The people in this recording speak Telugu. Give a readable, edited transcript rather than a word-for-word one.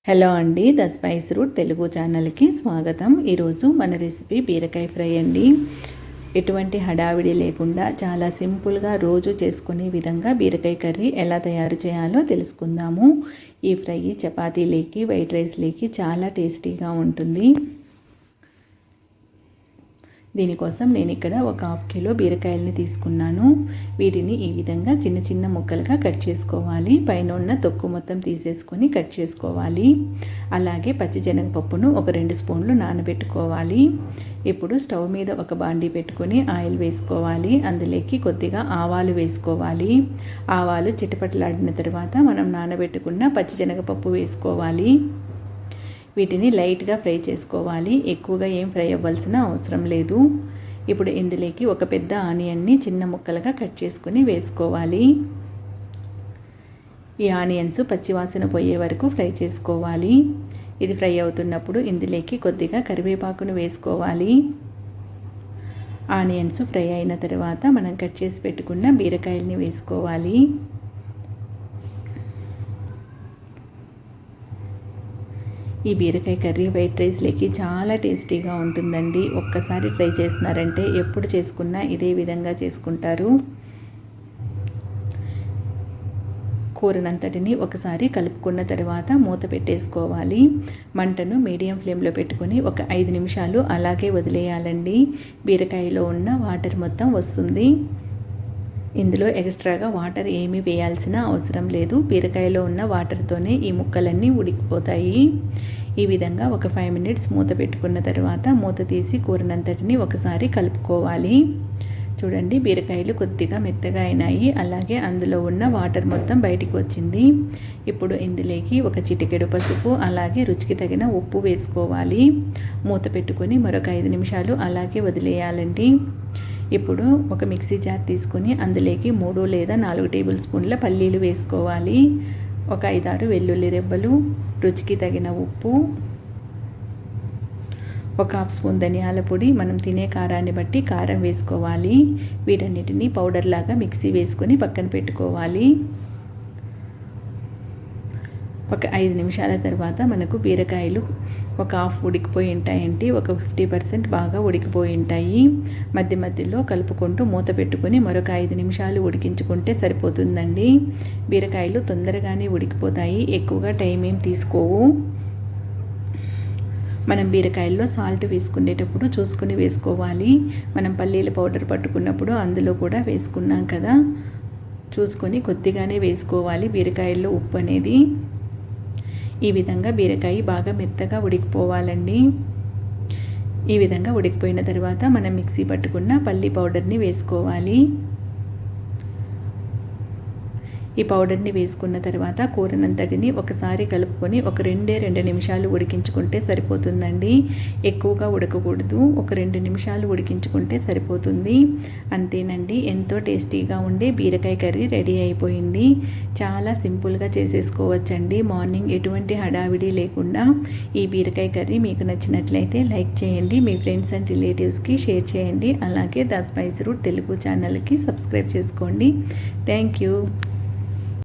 హలో అండి, ద స్పైస్ రూట్ తెలుగు ఛానల్కి స్వాగతం. ఈరోజు మన రెసిపీ బీరకాయ ఫ్రై అండి. ఎటువంటి హడావిడి లేకుండా చాలా సింపుల్గా రోజు చేసుకునే విధంగా బీరకాయ కర్రీ ఎలా తయారు చేయాలో తెలుసుకుందాము. ఈ ఫ్రై చపాతీలేకి, వైట్ రైస్లేకి చాలా టేస్టీగా ఉంటుంది. దీనికోసం నేను ఇక్కడ ఒక 1/2 కిలో బీరకాయలని తీసుకున్నాను. వీటిని ఈ విధంగా చిన్న చిన్న ముక్కలుగా కట్ చేసుకోవాలి. పైన ఉన్న తొక్కు మొత్తం తీసేసుకొని కట్ చేసుకోవాలి. అలాగే పచ్చిశనగపప్పును ఒక 2 స్పూన్లు నానబెట్టుకోవాలి. ఇప్పుడు స్టవ్ మీద ఒక బాండీ పెట్టుకొని ఆయిల్ వేసుకోవాలి. అందులోకి కొద్దిగా ఆవాలు వేసుకోవాలి. ఆవాలు చిటపటలాడిన తర్వాత మనం నానబెట్టుకున్న పచ్చిశనగపప్పు వేసుకోవాలి. వీటిని లైట్గా ఫ్రై చేసుకోవాలి. ఎక్కువగా ఏం ఫ్రై అవ్వాల్సిన అవసరం లేదు. ఇప్పుడు ఇందులోకి ఒక పెద్ద ఆనియన్ని చిన్న ముక్కలుగా కట్ చేసుకుని వేసుకోవాలి. ఈ ఆనియన్స్ పచ్చివాసన పోయే వరకు ఫ్రై చేసుకోవాలి. ఇది ఫ్రై అవుతున్నప్పుడు ఇందులోకి కొద్దిగా కరివేపాకును వేసుకోవాలి. ఆనియన్స్ ఫ్రై అయిన తర్వాత మనం కట్ చేసి పెట్టుకున్న బీరకాయల్ని వేసుకోవాలి. ఈ బీరకాయ కర్రీ వైట్ రైస్లోకి చాలా టేస్టీగా ఉంటుందండి. ఒక్కసారి ట్రై చేసినారంటే ఎప్పుడు చేసుకున్నా ఇదే విధంగా చేసుకుంటారు. కూరనంతటిని ఒకసారి కలుపుకున్న తర్వాత మూత పెట్టేసుకోవాలి. మంటను మీడియం ఫ్లేమ్లో పెట్టుకొని ఒక 5 నిమిషాలు అలాగే వదిలేయాలండి. బీరకాయలో ఉన్న వాటర్ మొత్తం వస్తుంది. ఇందులో ఎక్స్ట్రాగా వాటర్ ఏమీ వేయాల్సిన అవసరం లేదు. బీరకాయలో ఉన్న వాటర్తోనే ఈ ముక్కలన్నీ ఉడికిపోతాయి. ఈ విధంగా ఒక 5 మినిట్స్ మూత పెట్టుకున్న తర్వాత మూత తీసి కూరనంతటిని ఒకసారి కలుపుకోవాలి. చూడండి, బీరకాయలు కొద్దిగా మెత్తగా అయినాయి. అలాగే అందులో ఉన్న వాటర్ మొత్తం బయటికి వచ్చింది. ఇప్పుడు ఇందులోకి ఒక చిటికెడు పసుపు, అలాగే రుచికి తగిన ఉప్పు వేసుకోవాలి. మూత పెట్టుకొని మరొక 5 నిమిషాలు అలాగే వదిలేయాలండి. ఇప్పుడు ఒక మిక్సీ జార్ తీసుకొని అందులోకి 3 లేదా 4 టేబుల్ స్పూన్ల పల్లీలు వేసుకోవాలి. ఒక 5-6 వెల్లుల్లి రెబ్బలు, రుచికి తగిన ఉప్పు, ఒక 1/2 స్పూన్ ధనియాల పొడి, మనం తినే కారాన్ని బట్టి కారం వేసుకోవాలి. వీటన్నిటిని పౌడర్ లాగా మిక్సీ వేసుకొని పక్కన పెట్టుకోవాలి. ఒక 5 నిమిషాల తర్వాత మనకు బీరకాయలు ఒక హాఫ్ ఉడికిపోయి ఉంటాయండి. ఒక 50% బాగా ఉడికిపోయి ఉంటాయి. మధ్య మధ్యలో కలుపుకుంటూ మూత పెట్టుకొని మరొక 5 నిమిషాలు ఉడికించుకుంటే సరిపోతుందండి. బీరకాయలు తొందరగానే ఉడికిపోతాయి, ఎక్కువగా టైం ఏం తీసుకోవు. మనం బీరకాయల్లో సాల్ట్ వేసుకునేటప్పుడు చూసుకొని వేసుకోవాలి. మనం పల్లీల పౌడర్ పట్టుకున్నప్పుడు అందులో కూడా వేసుకున్నాం కదా, చూసుకొని కొద్దిగానే వేసుకోవాలి బీరకాయల్లో ఉప్పు అనేది. ఈ విధంగా బీరకాయ బాగా మెత్తగా ఉడికిపోవాలండి. ఈ విధంగా ఉడికిపోయిన తర్వాత మనం మిక్సీ పట్టుకున్న పల్లి పౌడర్ని వేసుకోవాలి. ఈ పౌడర్ని వేసుకున్న తర్వాత కూరనంతటిని ఒకసారి కలుపుకొని ఒక 2 నిమిషాలు ఉడికించుకుంటే సరిపోతుందండి. ఎక్కువగా ఉడకకూడదు, ఒక 2 నిమిషాలు ఉడికించుకుంటే సరిపోతుంది. అంతేనండి, ఎంతో టేస్టీగా ఉండే బీరకాయ కర్రీ రెడీ అయిపోయింది. చాలా సింపుల్గా చేసేసుకోవచ్చండి. మార్నింగ్ ఎటువంటి హడావిడి లేకుండా ఈ బీరకాయ కర్రీ మీకు నచ్చినట్లయితే లైక్ చేయండి, మీ ఫ్రెండ్స్ అండ్ రిలేటివ్స్కి షేర్ చేయండి. అలాగే ద స్పైస్ రూట్ తెలుగు ఛానల్కి సబ్స్క్రైబ్ చేసుకోండి. Thank you.